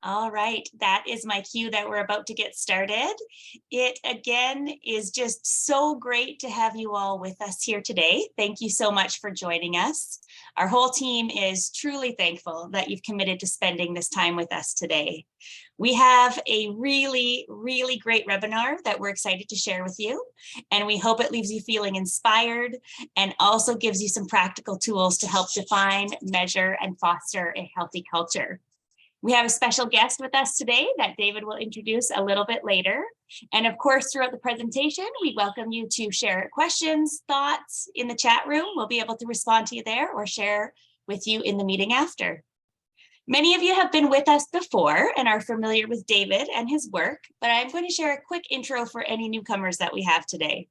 All right, that is my cue that we're about to get started. It again is just so great to have you all with us here today. Thank you so much for joining us. Our whole team is truly thankful that you've committed to spending this time with us today. We have a really great webinar that we're excited to share with you, and we hope it leaves you feeling inspired and also gives you some practical tools to help define, measure, and foster a healthy culture. We have a special guest with us today that David will introduce a little bit later. And of course, throughout the presentation, we welcome you to share questions, thoughts in the chat room. We'll be able to respond to you there or share with you in the meeting after. Many of you have been with us before and are familiar with David and his work, but I'm going to share a quick intro for any newcomers that we have today.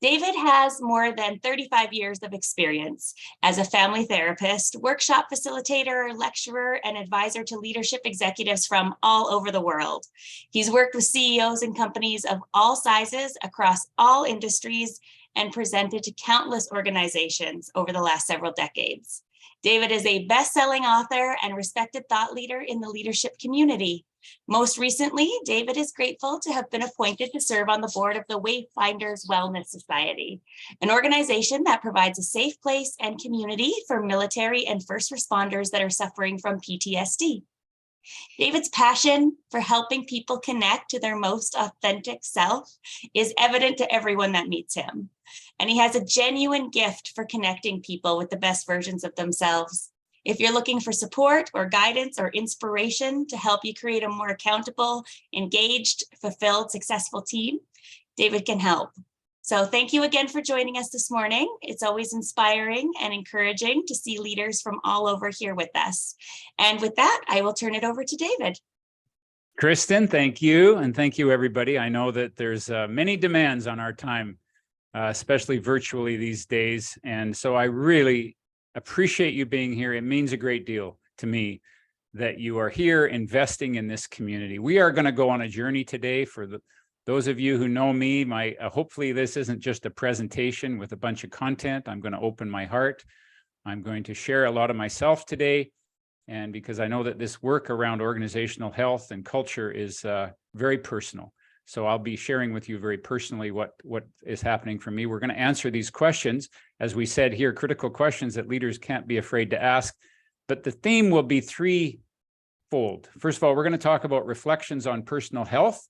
David has more than 35 years of experience as a family therapist, workshop facilitator, lecturer, and advisor to leadership executives from all over the world. He's worked with CEOs and companies of all sizes across all industries and presented to countless organizations over the last several decades. David is a best-selling author and respected thought leader in the leadership community. Most recently, David is grateful to have been appointed to serve on the board of the Wayfinders Wellness Society, an organization that provides a safe place and community for military and first responders that are suffering from PTSD. David's passion for helping people connect to their most authentic self is evident to everyone that meets him. And he has a genuine gift for connecting people with the best versions of themselves. If you're looking for support or guidance or inspiration to help you create a more accountable, engaged, fulfilled, successful team, David can help. So thank you again for joining us this morning. It's always inspiring and encouraging to see leaders from all over here with us. And with that, I will turn it over to David. Kristen, thank you. And thank you, everybody. I know that there's many demands on our time, especially virtually these days. And so I really appreciate you being here. It means a great deal to me that you are here investing in this community. We are going to go on a journey today. For those of you who know me, hopefully this isn't just a presentation with a bunch of content. I'm going to open my heart. I'm going to share a lot of myself today. And because I know that this work around organizational health and culture is very personal. So I'll be sharing with you very personally what is happening for me. We're going to answer these questions, as we said here, critical questions that leaders can't be afraid to ask. But the theme will be threefold. First of all, we're going to talk about reflections on personal health.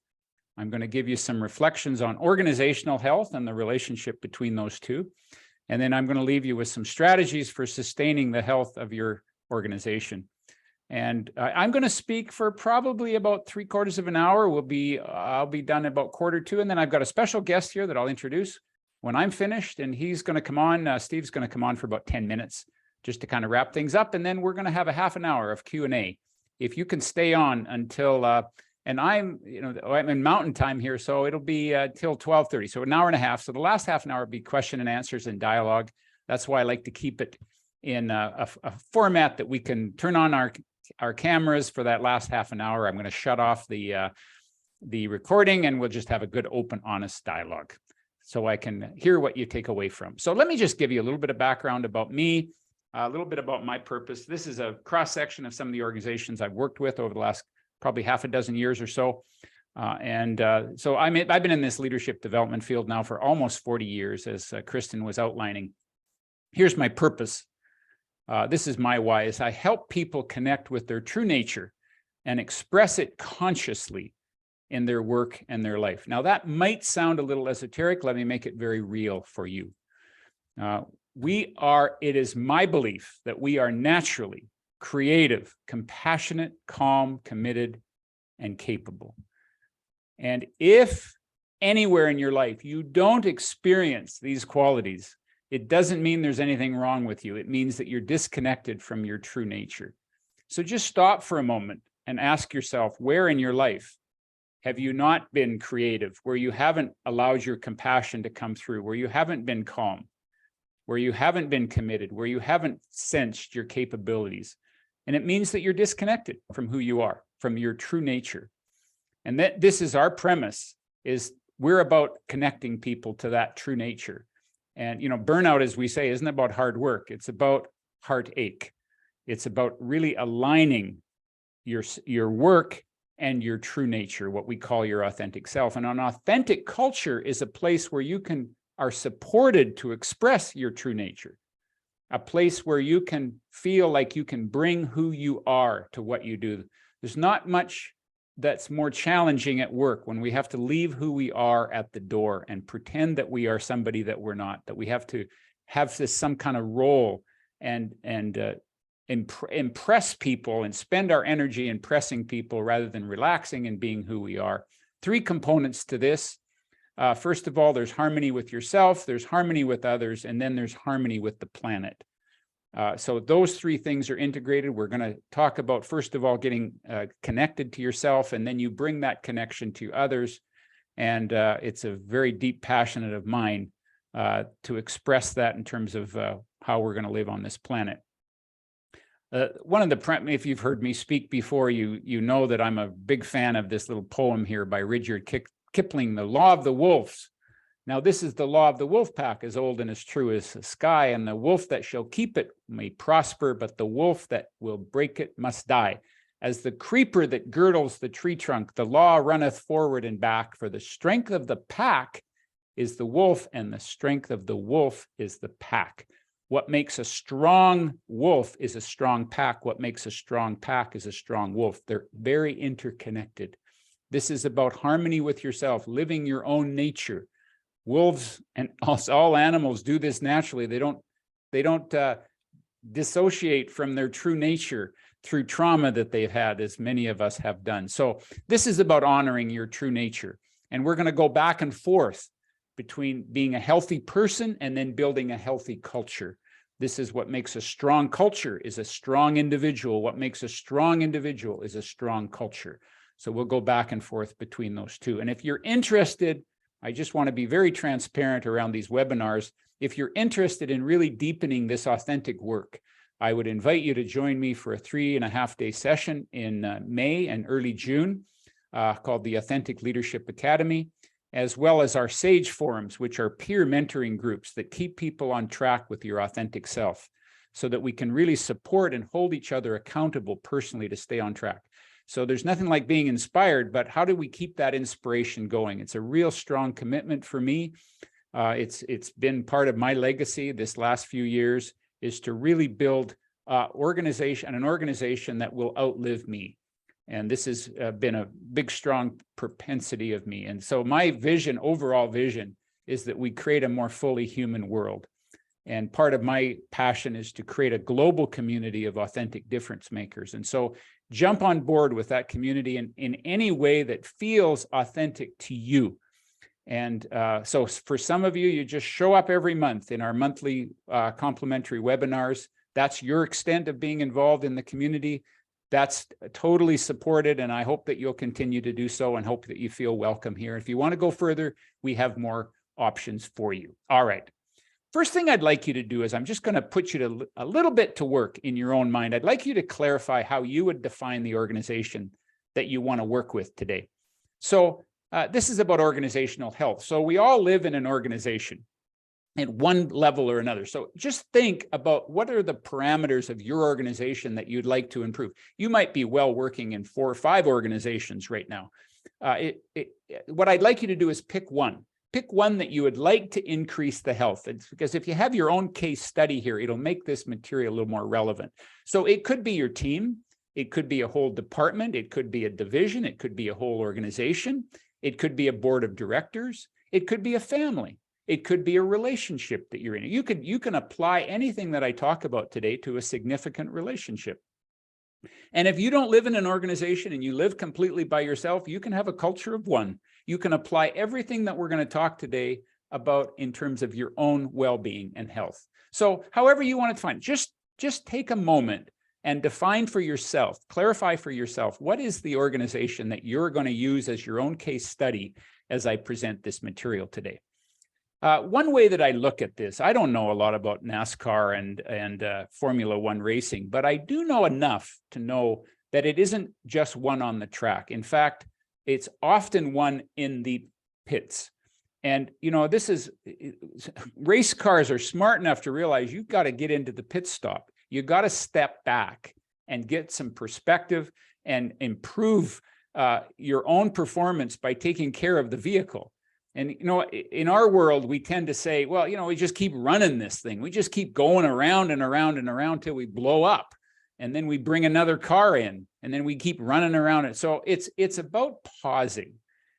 I'm going to give you some reflections on organizational health and the relationship between those two. And then I'm going to leave you with some strategies for sustaining the health of your organization. And I'm going to speak for probably about 3/4 of an hour. I'll be done about 1:45, and then I've got a special guest here that I'll introduce when I'm finished, and he's going to come on. Steve's going to come on for about 10 minutes just to kind of wrap things up, and then we're going to have a half an hour of Q&A. If you can stay on until, and I'm in Mountain Time here, so it'll be till 12:30, so an hour and a half. So the last half an hour will be question and answers and dialogue. That's why I like to keep it in a format that we can turn on our cameras for that last half an hour. I'm going to shut off the recording, and we'll just have a good, open, honest dialogue so I can hear what you take away from. So let me just give you a little bit of background about me, a little bit about my purpose. This is a cross-section of some of the organizations I've worked with over the last probably half a dozen years or so. So I've been in this leadership development field now for almost 40 years, as Kristen was outlining. Here's my purpose. This is my why, is I help people connect with their true nature and express it consciously in their work and their life. Now, that might sound a little esoteric. Let me make it very real for you. It is my belief that we are naturally creative, compassionate, calm, committed, and capable. And if anywhere in your life you don't experience these qualities, it doesn't mean there's anything wrong with you. It means that you're disconnected from your true nature. So just stop for a moment and ask yourself, where in your life have you not been creative, where you haven't allowed your compassion to come through, where you haven't been calm, where you haven't been committed, where you haven't sensed your capabilities? And it means that you're disconnected from who you are, from your true nature. And that this is our premise, is we're about connecting people to that true nature. And, burnout, as we say, isn't about hard work. It's about heartache. It's about really aligning your work and your true nature, what we call your authentic self. And an authentic culture is a place where you are supported to express your true nature, a place where you can feel like you can bring who you are to what you do. There's not much that's more challenging at work when we have to leave who we are at the door and pretend that we are somebody that we're not, that we have to have this some kind of role and impress people and spend our energy impressing people rather than relaxing and being who we are. 3 components to this. First of all, there's harmony with yourself, there's harmony with others, and then there's harmony with the planet. So those 3 things are integrated. We're going to talk about, first of all, getting connected to yourself, and then you bring that connection to others. And it's a very deep passion of mine to express that in terms of how we're going to live on this planet. If you've heard me speak before, you know that I'm a big fan of this little poem here by Rudyard Kipling, The Law of the Wolves. Now, this is the law of the wolf pack, as old and as true as the sky, and the wolf that shall keep it may prosper, but the wolf that will break it must die. As the creeper that girdles the tree trunk, the law runneth forward and back, for the strength of the pack is the wolf, and the strength of the wolf is the pack. What makes a strong wolf is a strong pack. What makes a strong pack is a strong wolf. They're very interconnected. This is about harmony with yourself, living your own nature. Wolves and all animals do this naturally. They don't dissociate from their true nature through trauma that they've had, as many of us have done. So this is about honoring your true nature. And we're going to go back and forth between being a healthy person and then building a healthy culture. This is what makes a strong culture is a strong individual. What makes a strong individual is a strong culture. So we'll go back and forth between those 2. And if you're interested, I just want to be very transparent around these webinars. If you're interested in really deepening this authentic work, I would invite you to join me for a 3.5-day session in May and early June called the Authentic Leadership Academy, as well as our SAGE forums, which are peer mentoring groups that keep people on track with your authentic self so that we can really support and hold each other accountable personally to stay on track. So there's nothing like being inspired, but how do we keep that inspiration going? It's a real strong commitment for me. It's been part of my legacy this last few years is to really build an organization that will outlive me. And this has been a big, strong propensity of me. And so my overall vision is that we create a more fully human world. And part of my passion is to create a global community of authentic difference makers. And so jump on board with that community in any way that feels authentic to you. And so for some of you, you just show up every month in our monthly complimentary webinars. That's your extent of being involved in the community. That's totally supported, and I hope that you'll continue to do so and hope that you feel welcome here. If you want to go further, we have more options for you. All right. First thing I'd like you to do is I'm just going to put you to a little bit to work in your own mind. I'd like you to clarify how you would define the organization that you want to work with today. So this is about organizational health. So we all live in an organization at one level or another. So just think about what are the parameters of your organization that you'd like to improve. You might be well working in 4 or 5 organizations right now. What I'd like you to do is pick one. Pick one that you would like to increase the health. It's because if you have your own case study here, it'll make this material a little more relevant. So it could be your team. It could be a whole department. It could be a division. It could be a whole organization. It could be a board of directors. It could be a family. It could be a relationship that you're in. You can apply anything that I talk about today to a significant relationship. And if you don't live in an organization and you live completely by yourself, you can have a culture of one. You can apply everything that we're going to talk today about in terms of your own well-being and health. So however you want to define it, just take a moment and define for yourself, clarify for yourself, what is the organization that you're going to use as your own case study as I present this material today. One way that I look at this, I don't know a lot about NASCAR and Formula One racing, but I do know enough to know that it isn't just one on the track. In fact, it's often one in the pits. And, you know, race cars are smart enough to realize you've got to get into the pit stop. You got to step back and get some perspective and improve your own performance by taking care of the vehicle. And, you know, in our world, we tend to say, well, you know, we just keep running this thing. We just keep going around and around and around till we blow up. And then we bring another car in, and then we keep running around it. So it's about pausing.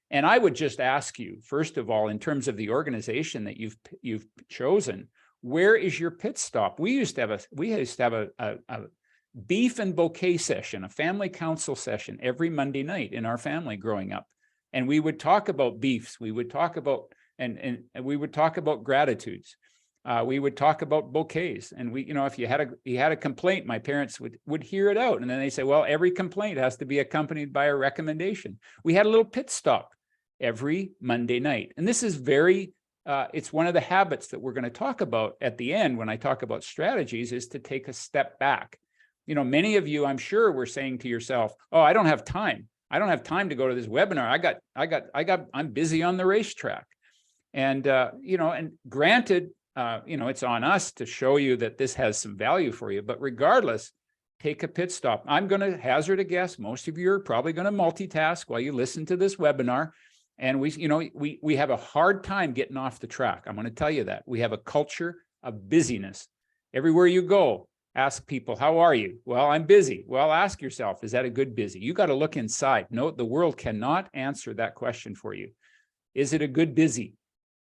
And I would just ask you, first of all, in terms of the organization that you've chosen, where is your pit stop? We used to have a beef and bouquet session, a family council session every Monday night in our family growing up. And we would talk about beefs. We would talk about, and we would talk about gratitudes. We would talk about bouquets. And we, you know, if you had a complaint, my parents would hear it out. And then they say, well, every complaint has to be accompanied by a recommendation. We had a little pit stop every Monday night. And this is it's one of the habits that we're going to talk about at the end when I talk about strategies, is to take a step back. You know, many of you, I'm sure, were saying to yourself, oh, I don't have time. I don't have time to go to this webinar. I'm busy on the racetrack. And, you know, and granted, you know, it's on us to show you that this has some value for you, but regardless, take a pit stop. I'm going to hazard a guess. Most of you are probably going to multitask while you listen to this webinar. And we have a hard time getting off the track. I'm going to tell you that. We have a culture of busyness. Everywhere you go, ask people, how are you? Well, I'm busy. Well, ask yourself, is that a good busy? You got to look inside. No, the world cannot answer that question for you. Is it a good busy?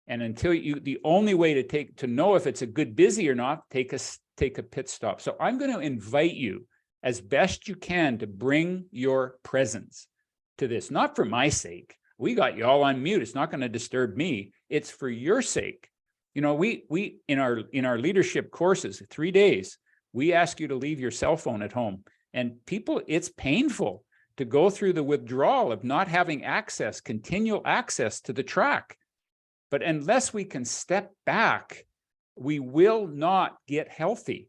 And until the only way to know if it's a good busy or not, take a pit stop. So I'm going to invite you as best you can to bring your presence to this, not for my sake. We got you all on mute. It's not going to disturb me. It's for your sake. You know, we in our leadership courses, 3 days, we ask you to leave your cell phone at home. And people, it's painful to go through the withdrawal of not having access, continual access to the track. But unless we can step back, we will not get healthy.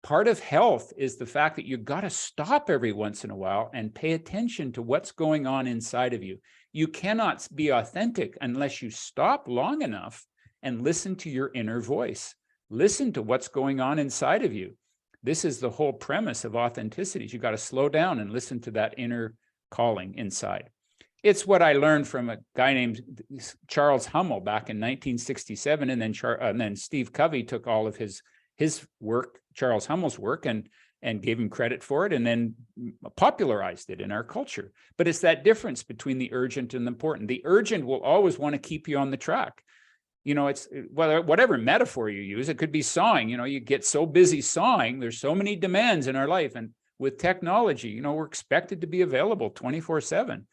Part of health is the fact that you've got to stop every once in a while and pay attention to what's going on inside of you. You cannot be authentic unless you stop long enough and listen to your inner voice. Listen to what's going on inside of you. This is the whole premise of authenticity. You got to slow down and listen to that inner calling inside. It's what I learned from a guy named Charles Hummel back in 1967, and then Steve Covey took all of his work, Charles Hummel's work, and gave him credit for it, and then popularized it in our culture. But it's that difference between the urgent and the important. The urgent will always want to keep you on the track. You know, it's whatever metaphor you use. It could be sawing. You know, you get so busy sawing. There's so many demands in our life, and with technology, you know, we're expected to be available 24/7.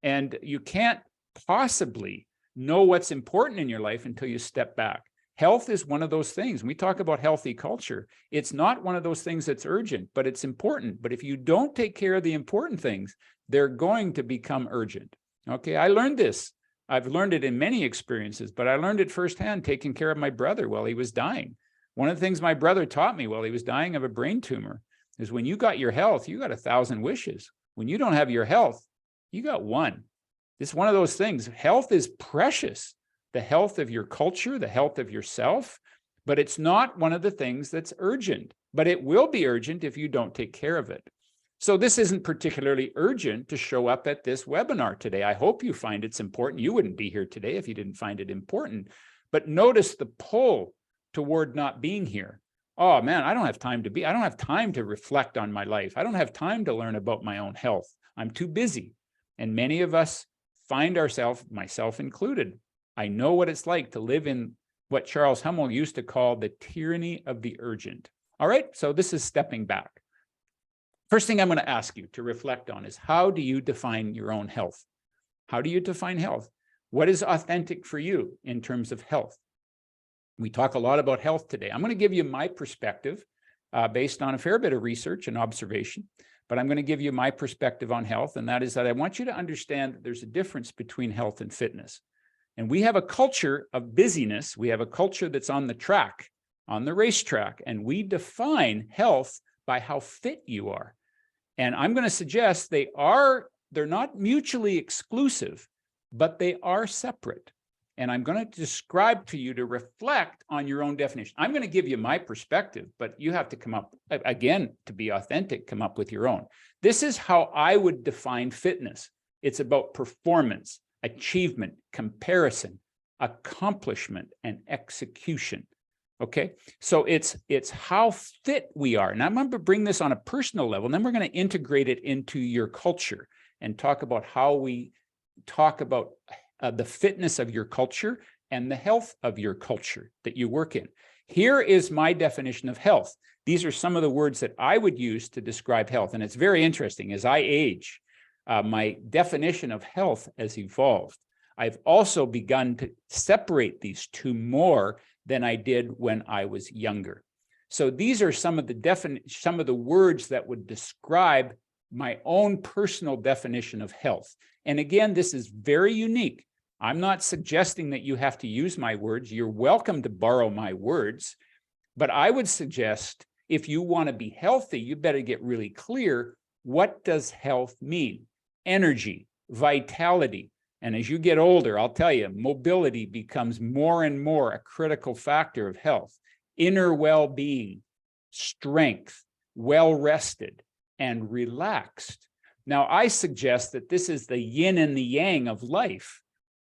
And you can't possibly know what's important in your life until you step back. Health is one of those things. When we talk about healthy culture, it's not one of those things that's urgent, but it's important. But if you don't take care of the important things, they're going to become urgent. Okay, I learned this. I've learned it in many experiences, but I learned it firsthand taking care of my brother while he was dying. One of the things my brother taught me while he was dying of a brain tumor is when you got your health, you got 1,000 wishes. When you don't have your health, you got one. It's one of those things. Health is precious. The health of your culture, the health of yourself, but it's not one of the things that's urgent. But it will be urgent if you don't take care of it. So this isn't particularly urgent to show up at this webinar today. I hope you find it's important. You wouldn't be here today if you didn't find it important. But notice the pull toward not being here. Oh man, I don't have time to reflect on my life. I don't have time to learn about my own health. I'm too busy. And many of us find ourselves, myself included, I know what it's like to live in what Charles Hummel used to call the tyranny of the urgent. All right, so this is stepping back. First thing I'm going to ask you to reflect on is, how do you define your own health? How do you define health? What is authentic for you in terms of health? We talk a lot about health today. I'm going to give you my perspective based on a fair bit of research and observation. But I'm going to give you my perspective on health, and that is that I want you to understand that there's a difference between health and fitness. And we have a culture of busyness. We have a culture that's on the track, on the racetrack, and we define health by how fit you are. And I'm going to suggest they're not mutually exclusive, but they are separate. And I'm going to describe to you to reflect on your own definition. I'm going to give you my perspective, but you have to come up, again, to be authentic, come up with your own. This is how I would define fitness. It's about performance, achievement, comparison, accomplishment, and execution. Okay, so it's how fit we are. Now I'm going to bring this on a personal level, and then we're going to integrate it into your culture and talk about how we talk about the fitness of your culture and the health of your culture that you work in. Here is my definition of health. These are some of the words that I would use to describe health. And it's very interesting. As I age, my definition of health has evolved. I've also begun to separate these two more than I did when I was younger. So these are some of the words that would describe my own personal definition of health. And again, this is very unique. I'm not suggesting that you have to use my words. You're welcome to borrow my words, but I would suggest if you want to be healthy, you better get really clear. What does health mean? Energy, vitality. And as you get older, I'll tell you, mobility becomes more and more a critical factor of health. Inner well-being, strength, well-rested, and relaxed. Now, I suggest that this is the yin and the yang of life.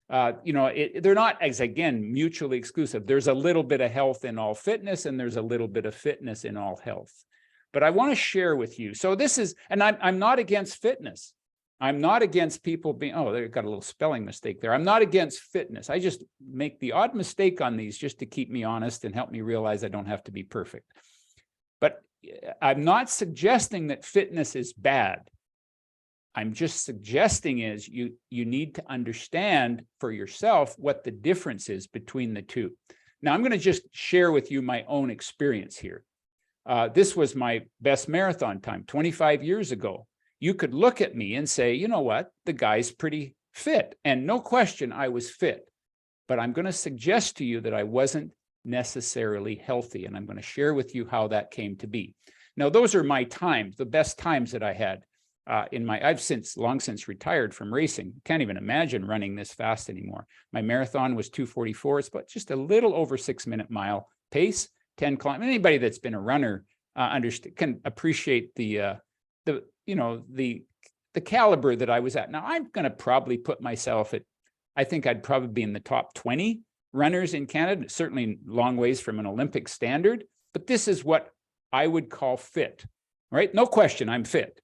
They're not, as again, mutually exclusive. There's a little bit of health in all fitness, and there's a little bit of fitness in all health. But I want to share with you. So this is, and I'm not against fitness. I'm not against people being, oh, they've got a little spelling mistake there. I'm not against fitness. I just make the odd mistake on these just to keep me honest and help me realize I don't have to be perfect. But I'm not suggesting that fitness is bad. I'm just suggesting is you need to understand for yourself what the difference is between the two. Now, I'm going to just share with you my own experience here. This was my best marathon time 25 years ago. You could look at me and say, you know what, the guy's pretty fit. And no question, I was fit. But I'm going to suggest to you that I wasn't necessarily healthy. And I'm going to share with you how that came to be. Now, those are my times, the best times that I had. I've long since retired from racing. Can't even imagine running this fast anymore. My marathon was 2:44. It's but just a little over 6-minute mile pace, 10 kilometers. Anybody that's been a runner can appreciate the caliber that I was at. Now I'm going to probably put myself at, I think I'd probably be in the top 20 runners in Canada, certainly long ways from an Olympic standard, but this is what I would call fit, right? No question, I'm fit.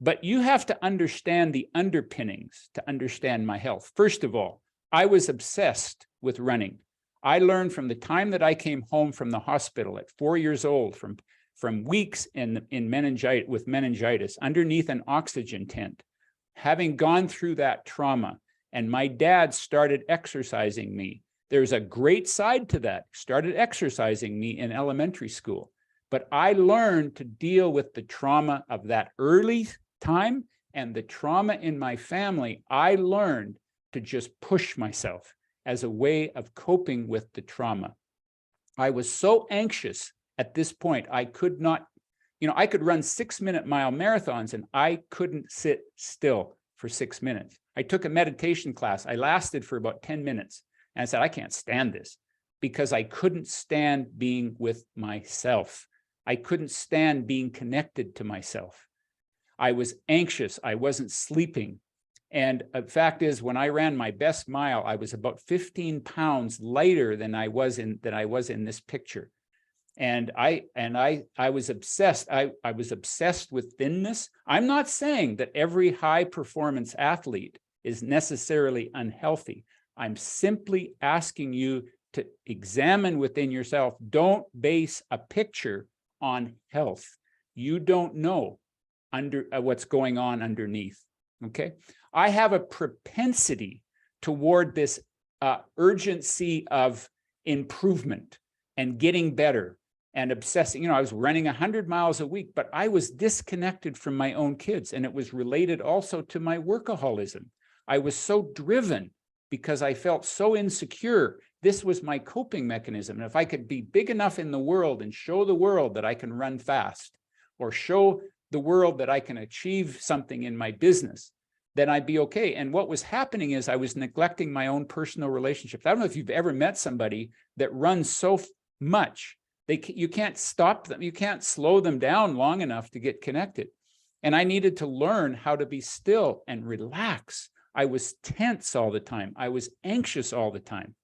But you have to understand the underpinnings to understand my health. First of all, I was obsessed with running. I learned from the time that I came home from the hospital at 4 years old, from weeks in meningitis, with meningitis, underneath an oxygen tent, having gone through that trauma, and my dad started exercising me. There's a great side to that, started exercising me in elementary school. But I learned to deal with the trauma of that early time and the trauma in my family. I learned to just push myself as a way of coping with the trauma. I was so anxious at this point, I could not, I could run 6-minute mile marathons and I couldn't sit still for 6 minutes. I took a meditation class. I lasted for about 10 minutes and I said, I can't stand this because I couldn't stand being with myself. I couldn't stand being connected to myself. I was anxious. I wasn't sleeping. And the fact is, when I ran my best mile, I was about 15 pounds lighter than I was in this picture. And I was obsessed. I was obsessed with thinness. I'm not saying that every high performance athlete is necessarily unhealthy. I'm simply asking you to examine within yourself. Don't base a picture on health. You don't know what's going on underneath. Okay. I have a propensity toward this urgency of improvement and getting better and obsessing. I was running 100 miles a week, but I was disconnected from my own kids. And it was related also to my workaholism. I was so driven because I felt so insecure. This was my coping mechanism. And if I could be big enough in the world and show the world that I can run fast, or show the world that I can achieve something in my business, then I'd be okay. And what was happening is I was neglecting my own personal relationships. I don't know if you've ever met somebody that runs so much. You can't stop them. You can't slow them down long enough to get connected. And I needed to learn how to be still and relax. I was tense all the time. I was anxious all the time.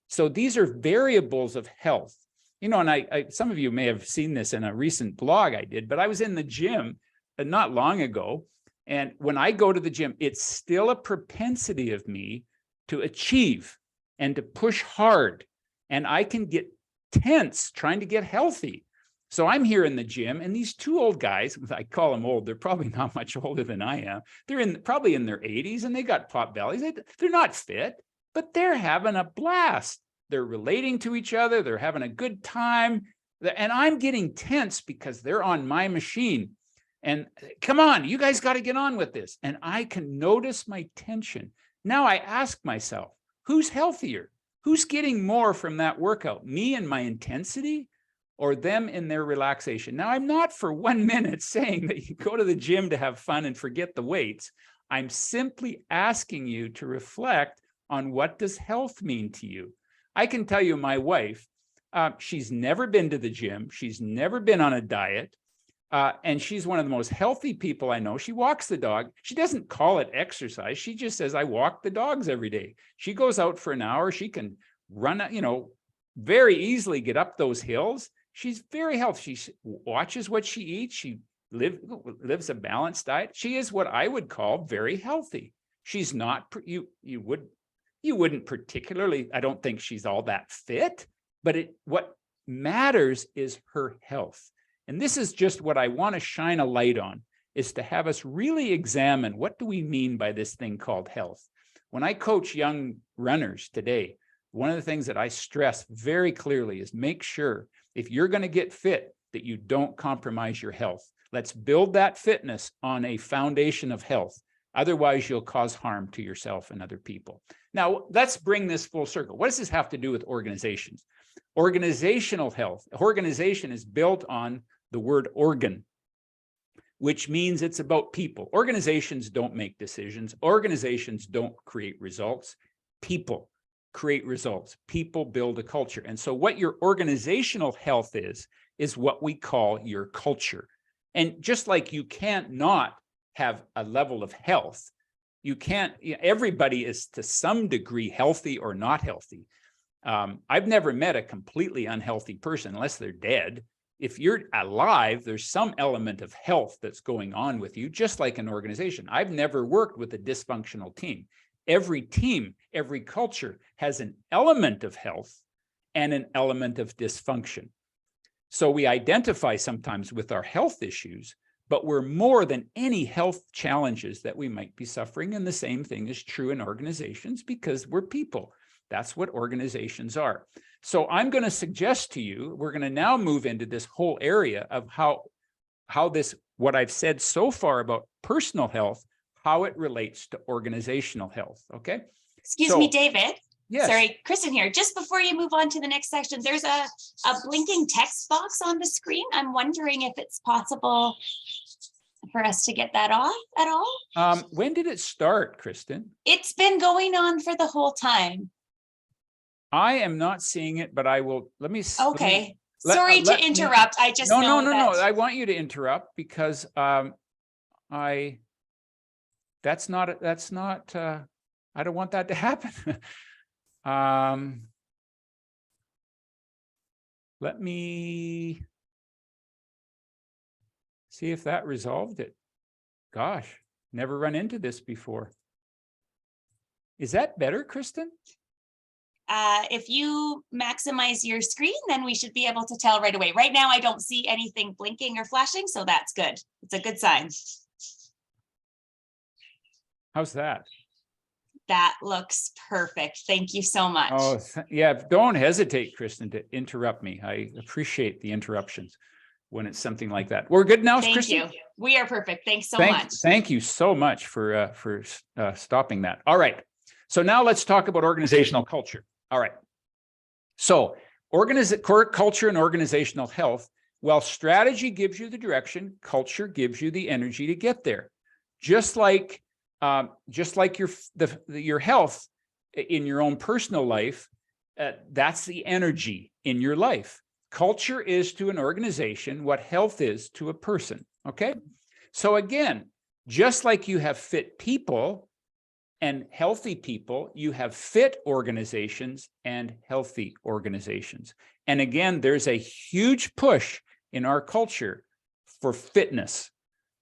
So these are variables of health. You know, and some of you may have seen this in a recent blog I did, but I was in the gym not long ago. And when I go to the gym, it's still a propensity of me to achieve and to push hard. And I can get tense trying to get healthy. So I'm here in the gym, and these two old guys, I call them old, they're probably not much older than I am. They're probably in their 80s, and they got pot bellies. They're not fit, but they're having a blast. They're relating to each other. They're having a good time. And I'm getting tense because they're on my machine. And come on, you guys got to get on with this. And I can notice my tension. Now I ask myself, who's healthier? Who's getting more from that workout? Me and my intensity, or them in their relaxation? Now, I'm not for 1 minute saying that you go to the gym to have fun and forget the weights. I'm simply asking you to reflect on, what does health mean to you? I can tell you, my wife, she's never been to the gym. She's never been on a diet. And she's one of the most healthy people I know. She walks the dog. She doesn't call it exercise. She just says, I walk the dogs every day. She goes out for an hour. She can run, very easily get up those hills. She's very healthy. She watches what she eats. She lives a balanced diet. She is what I would call very healthy. She's not, you wouldn't particularly, I don't think she's all that fit, but what matters is her health. And this is just what I want to shine a light on, is to have us really examine, what do we mean by this thing called health? When I coach young runners today, one of the things that I stress very clearly is, make sure, if you're going to get fit, that you don't compromise your health. Let's build that fitness on a foundation of health. Otherwise, you'll cause harm to yourself and other people. Now, let's bring this full circle. What does this have to do with organizations? Organizational health. Organization is built on the word organ, which means it's about people. Organizations don't make decisions. Organizations don't create results. People create results. People build a culture. And so what your organizational health is what we call your culture. And just like you can't not have a level of health, everybody is to some degree healthy or not healthy. I've never met a completely unhealthy person unless they're dead. If you're alive, there's some element of health that's going on with you, just like an organization. I've never worked with a dysfunctional team. Every team, every culture has an element of health and an element of dysfunction. So we identify sometimes with our health issues, but we're more than any health challenges that we might be suffering. And the same thing is true in organizations, because we're people. That's what organizations are. So I'm going to suggest to you, we're going to now move into this whole area of how this, what I've said so far about personal health, how it relates to organizational health. Okay. Excuse me, David. Yes. Sorry, Kristen here. Just before you move on to the next section, there's a blinking text box on the screen. I'm wondering if it's possible for us to get that off at all. When did it start, Kristen? It's been going on for the whole time. I am not seeing it, but I will, let me. Okay. Sorry to interrupt. I just No. I want you to interrupt because I don't want that to happen. Let me see if that resolved it. Gosh, never run into this before. Is that better, Kristen? If you maximize your screen, then we should be able to tell right away. Right now, I don't see anything blinking or flashing, so that's good. It's a good sign. How's that? That looks perfect. Thank you so much. Oh, yeah. Don't hesitate, Kristen, to interrupt me. I appreciate the interruptions when it's something like that. We're good now, Kristen? Thank you. We are perfect. Thanks so much. Thank you so much for stopping that. All right. So now let's talk about organizational culture. All right. So culture and organizational health. Well, strategy gives you the direction. Culture gives you the energy to get there. Just like just like your health in your own personal life, that's the energy in your life. Culture is to an organization what health is to a person, okay? So again, just like you have fit people and healthy people, you have fit organizations and healthy organizations. And again, there's a huge push in our culture for fitness,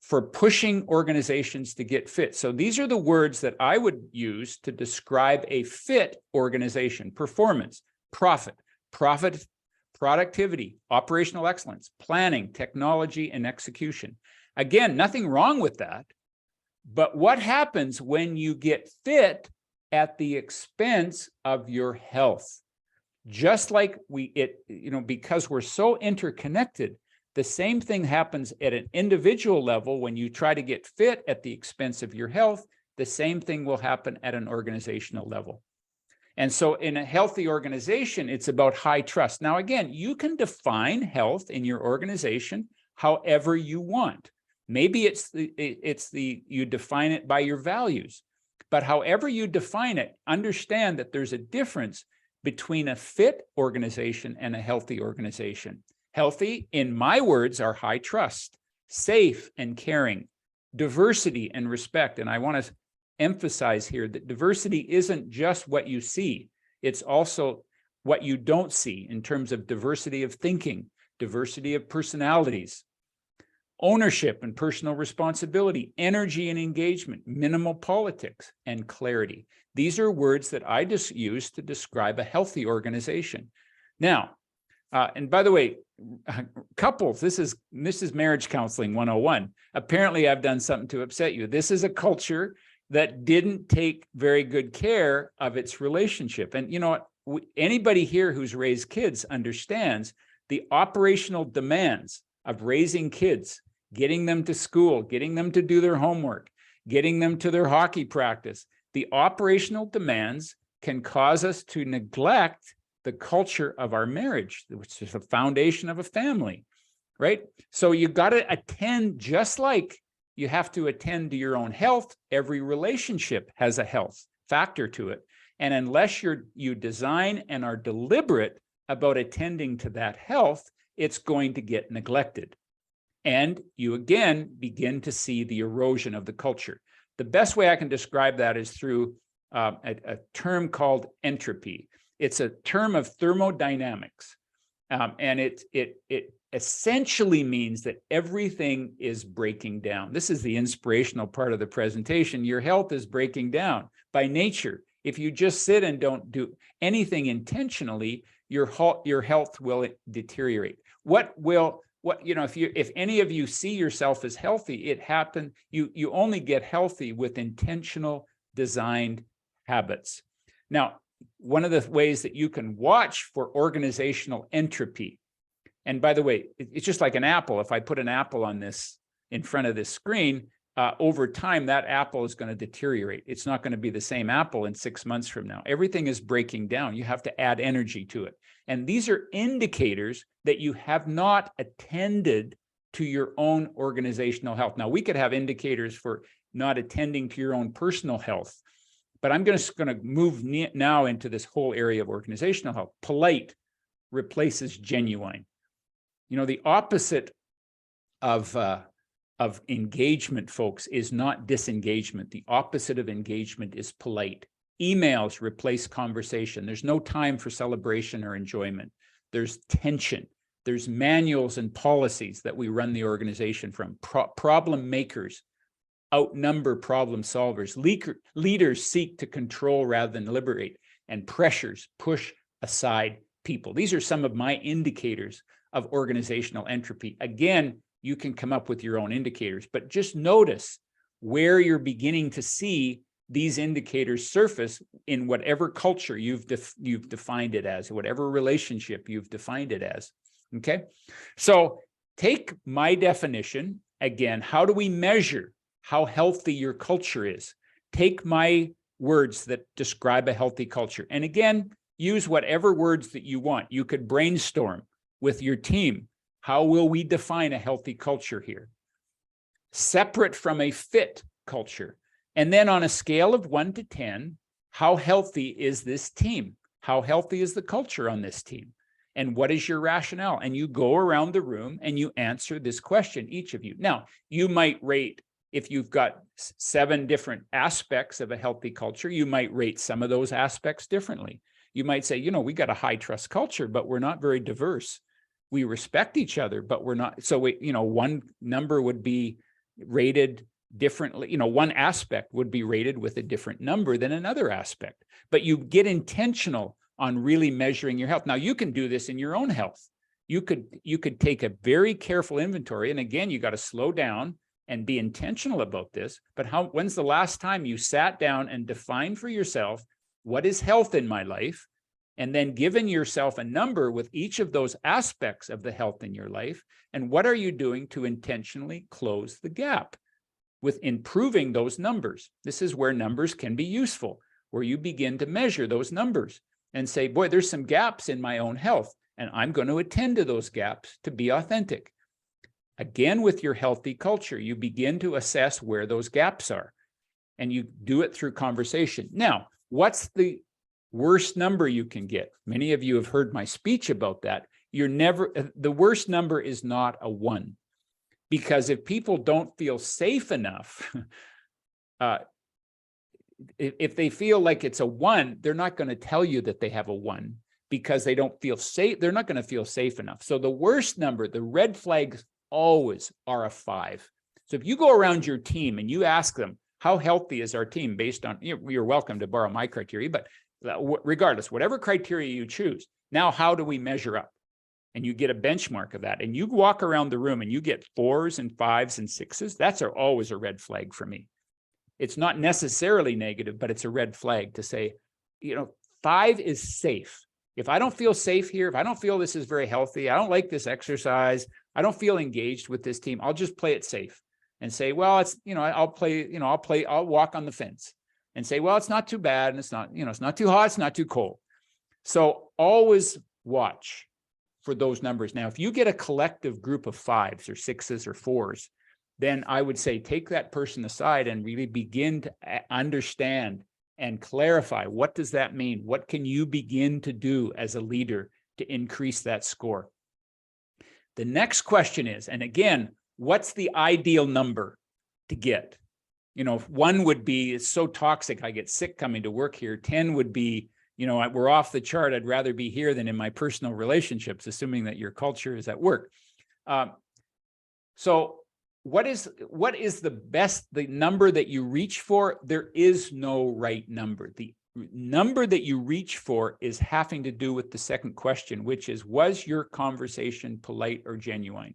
for pushing organizations to get fit. So these are the words that I would use to describe a fit organization: performance, profit, productivity, operational excellence, planning, technology, and execution. Again, nothing wrong with that. But what happens when you get fit at the expense of your health? Just like because we're so interconnected, the same thing happens at an individual level. When you try to get fit at the expense of your health, the same thing will happen at an organizational level. And so in a healthy organization, it's about high trust. Now, again, you can define health in your organization however you want. Maybe you define it by your values, but however you define it, understand that there's a difference between a fit organization and a healthy organization. Healthy, in my words, are high trust, safe and caring, diversity and respect. And I want to emphasize here that diversity isn't just what you see. It's also what you don't see in terms of diversity of thinking, diversity of personalities, ownership and personal responsibility, energy and engagement, minimal politics, and clarity. These are words that I just use to describe a healthy organization. Now, and by the way, couples, this is marriage counseling 101. Apparently, I've done something to upset you. This is a culture that didn't take very good care of its relationship. And you know what? Anybody here who's raised kids understands the operational demands of raising kids, getting them to school, getting them to do their homework, getting them to their hockey practice. The operational demands can cause us to neglect the culture of our marriage, which is the foundation of a family, right? So you got to attend, just like you have to attend to your own health. Every relationship has a health factor to it. And unless you design and are deliberate about attending to that health, it's going to get neglected. And you again begin to see the erosion of the culture. The best way I can describe that is through a term called entropy. It's a term of thermodynamics. And it essentially means that everything is breaking down. This is the inspirational part of the presentation. Your health is breaking down by nature. If you just sit and don't do anything intentionally, your health will deteriorate. If any of you see yourself as healthy, you only get healthy with intentional designed habits. Now, one of the ways that you can watch for organizational entropy, and by the way, it's just like an apple. If I put an apple on this in front of this screen, over time, that apple is going to deteriorate. It's not going to be the same apple in 6 months from now. Everything is breaking down. You have to add energy to it. And these are indicators that you have not attended to your own organizational health. Now, we could have indicators for not attending to your own personal health, but I'm going to move now into this whole area of organizational health. Polite replaces genuine. You know, the opposite of engagement, folks, is not disengagement. The opposite of engagement is polite. Emails replace conversation. There's no time for celebration or enjoyment. There's tension. There's manuals and policies that we run the organization from. Problem makers outnumber problem solvers. Leaders seek to control rather than liberate, and pressures push aside people. These are some of my indicators of organizational entropy. Again, you can come up with your own indicators, but just notice where you're beginning to see these indicators surface in whatever culture you've defined it as, whatever relationship you've defined it as, okay? So take my definition. Again, how do we measure how healthy your culture is? Take my words that describe a healthy culture. And again, use whatever words that you want. You could brainstorm with your team. How will we define a healthy culture here? Separate from a fit culture. And then on a scale of 1 to 10, how healthy is this team? How healthy is the culture on this team? And what is your rationale? And you go around the room and you answer this question, each of you. Now, you might rate, if you've got 7 different aspects of a healthy culture, you might rate some of those aspects differently. You might say, we got a high trust culture, but we're not very diverse. We respect each other, but we're not. So, one number would be rated differently. One aspect would be rated with a different number than another aspect. But you get intentional on really measuring your health. Now, you can do this in your own health. You could take a very careful inventory. And again, you got to slow down and be intentional about this. But when's the last time you sat down and defined for yourself, what is health in my life? And then given yourself a number with each of those aspects of the health in your life. And what are you doing to intentionally close the gap with improving those numbers? This is where numbers can be useful, where you begin to measure those numbers and say, boy, there's some gaps in my own health, and I'm going to attend to those gaps to be authentic. Again, with your healthy culture, you begin to assess where those gaps are, and you do it through conversation. Now, what's the worst number you can get? Many of you have heard my speech about that. The worst number is not a 1, because if people don't feel safe enough, if they feel like it's a 1, they're not going to tell you that they have a 1 because they don't feel safe. They're not going to feel safe enough. So the worst number, the red flags always are a 5. So if you go around your team and you ask them, how healthy is our team based on, you're welcome to borrow my criteria, but regardless, whatever criteria you choose, now how do we measure up? And you get a benchmark of that. And you walk around the room and you get 4s and 5s and 6s. That's always a red flag for me. It's not necessarily negative, but it's a red flag to say, 5 is safe. If I don't feel safe here, if I don't feel this is very healthy, I don't like this exercise, I don't feel engaged with this team, I'll just play it safe and say, well, it's, I'll walk on the fence and say, well, it's not too bad. And it's not, it's not too hot, it's not too cold. So always watch for those numbers. Now, if you get a collective group of 5s or 6s or 4s, then I would say take that person aside and really begin to understand and clarify, what does that mean? What can you begin to do as a leader to increase that score? The next question is, and again, what's the ideal number to get? 1 would be, it's so toxic, I get sick coming to work here. 10 would be, we're off the chart. I'd rather be here than in my personal relationships, assuming that your culture is at work. So what is the number that you reach for? There is no right number. The number that you reach for is having to do with the second question, which is, was your conversation polite or genuine?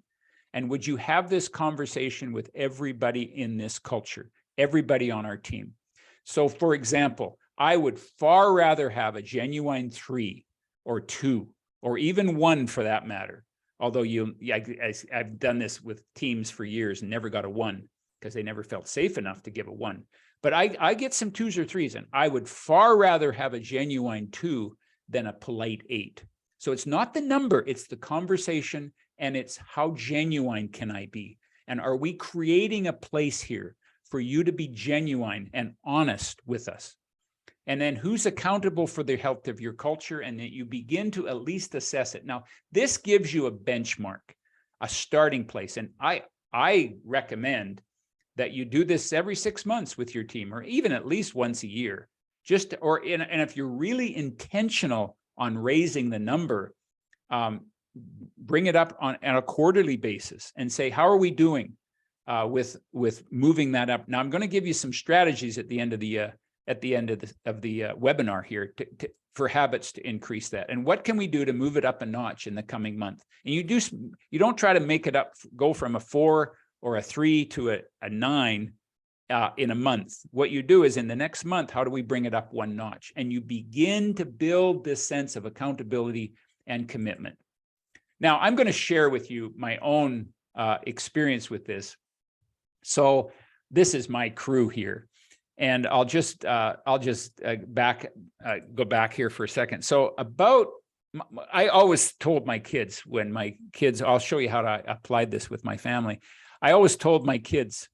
And would you have this conversation with everybody in this culture, everybody on our team? So for example, I would far rather have a genuine 3 or 2, or even 1 for that matter. Although I've done this with teams for years and never got a 1 because they never felt safe enough to give a 1. But I get some 2s or 3s, and I would far rather have a genuine 2 than a polite 8. So it's not the number, it's the conversation, and it's how genuine can I be? And are we creating a place here for you to be genuine and honest with us? And then who's accountable for the health of your culture, and that you begin to at least assess it. Now, this gives you a benchmark, a starting place. And I recommend that you do this every 6 months with your team, or even at least once a year. And if you're really intentional on raising the number, bring it up on a quarterly basis and say, how are we doing with moving that up? Now, I'm going to give you some strategies at the end of the webinar here for habits to increase that. And what can we do to move it up a notch in the coming month? And you don't try to make it up, go from a 4 or a 3 to a 9 in a month. What you do is, in the next month, how do we bring it up 1 notch? And you begin to build this sense of accountability and commitment. Now, I'm going to share with you my own experience with this. So this is my crew here. And I'll just go back here for a second. So I always told my kids I'll show you how I applied this with my family. I always told my kids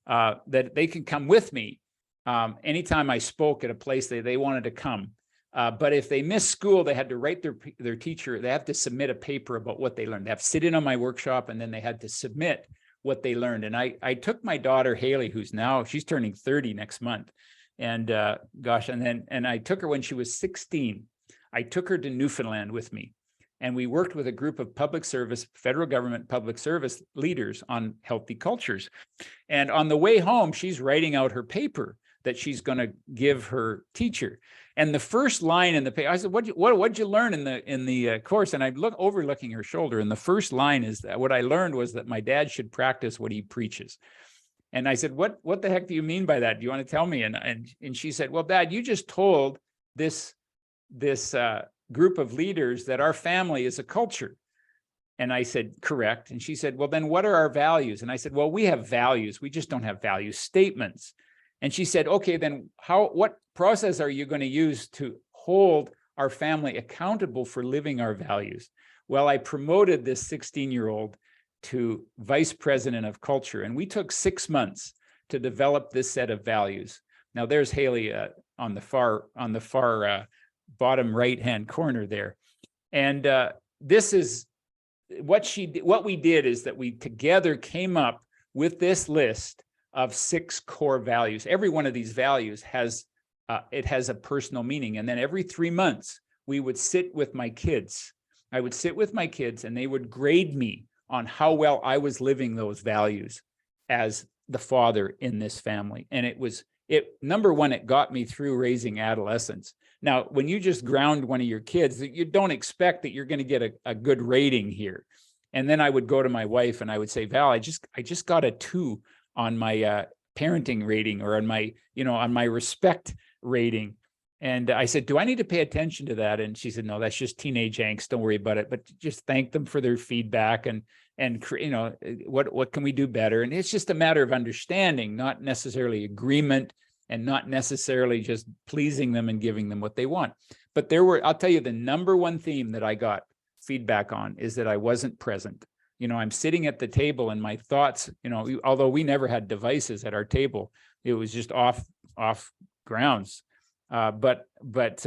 that they can come with me anytime I spoke at a place, they wanted to come. But if they missed school, they had to write their teacher, they have to submit a paper about what they learned. They have to sit in on my workshop, and then they had to submit what they learned. And I took my daughter, Haley, she's turning 30 next month. And and I took her when she was 16. I took her to Newfoundland with me. And we worked with a group of federal government public service leaders on healthy cultures. And on the way home, she's writing out her paper that she's going to give her teacher. And the first line in the paper, I said, what'd you learn in the course? And I overlooking her shoulder. And the first line is that what I learned was that my dad should practice what he preaches. And I said, what the heck do you mean by that? Do you want to tell me? And she said, well, Dad, you just told this group of leaders that our family is a culture. And I said, correct. And she said, well, then what are our values? And I said, well, we have values. We just don't have value statements. And she said, okay, then what process are you going to use to hold our family accountable for living our values? Well, I promoted this 16-year-old to vice president of culture. And we took 6 months to develop this set of values. Now there's Haley on the far bottom right-hand corner there. And this is what we did is that we together came up with this list of 6 core values. Every one of these values has a personal meaning. And then every 3 months, we would sit with my kids. I would sit with my kids and they would grade me on how well I was living those values as the father in this family. And number one, it got me through raising adolescents. Now, when you just ground one of your kids, you don't expect that you're going to get a good rating here. And then I would go to my wife and I would say, Val, I just got a 2 on my parenting rating, or on my respect rating. And I said, do I need to pay attention to that? And she said, no, that's just teenage angst. Don't worry about it, but just thank them for their feedback and what can we do better? And it's just a matter of understanding, not necessarily agreement, and not necessarily just pleasing them and giving them what they want. But I'll tell you, the number one theme that I got feedback on is that I wasn't present. I'm sitting at the table and my thoughts, although we never had devices at our table, it was just off grounds. But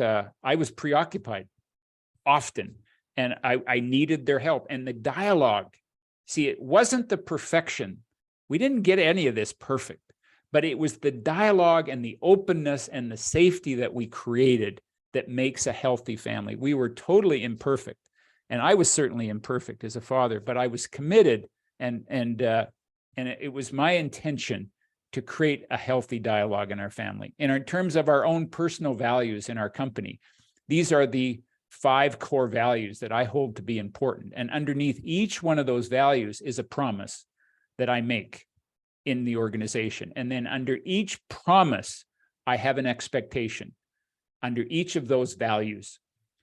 I was preoccupied often, and I needed their help. And the dialogue, see, it wasn't the perfection. We didn't get any of this perfect, but it was the dialogue and the openness and the safety that we created that makes a healthy family. We were totally imperfect. And I was certainly imperfect as a father, but I was committed, and it was my intention to create a healthy dialogue in our family. And in terms of our own personal values in our company, these are the 5 core values that I hold to be important. And underneath each one of those values is a promise that I make in the organization. And then under each promise, I have an expectation under each of those values.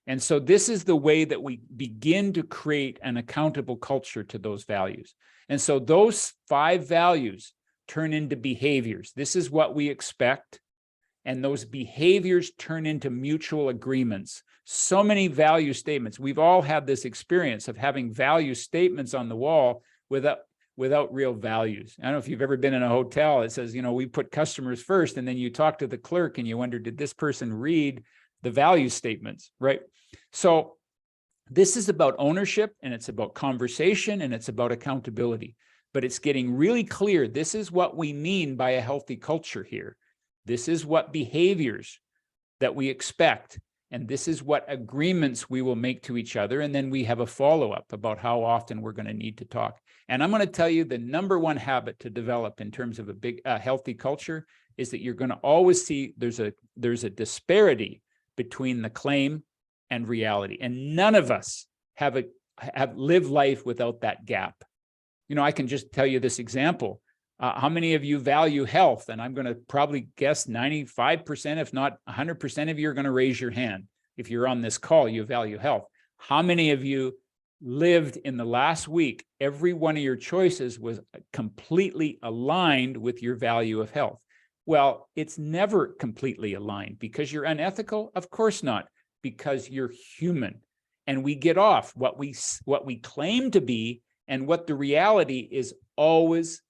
And so this is the way that we begin to create an accountable culture to those values. And so those 5 values turn into behaviors. This is what we expect. And those behaviors turn into mutual agreements. So many value statements. We've all had this experience of having value statements on the wall without real values. I don't know if you've ever been in a hotel. It says, we put customers first, and then you talk to the clerk and you wonder, did this person read the value statements, right? So this is about ownership, and it's about conversation, and it's about accountability. But it's getting really clear. This is what we mean by a healthy culture here. This is what behaviors that we expect, and this is what agreements we will make to each other. And then we have a follow-up about how often we're going to need to talk. And I'm going to tell you the number one habit to develop in terms of a healthy culture is that you're going to always see there's a disparity between the claim and reality. And none of us have lived life without that gap. I can just tell you this example. How many of you value health? And I'm going to probably guess 95%, if not 100% of you are going to raise your hand. If you're on this call, you value health. How many of you lived in the last week, every one of your choices was completely aligned with your value of health? Well, it's never completely aligned. Because you're unethical? Of course not, because you're human. And we get off what we claim to be, and what the reality is always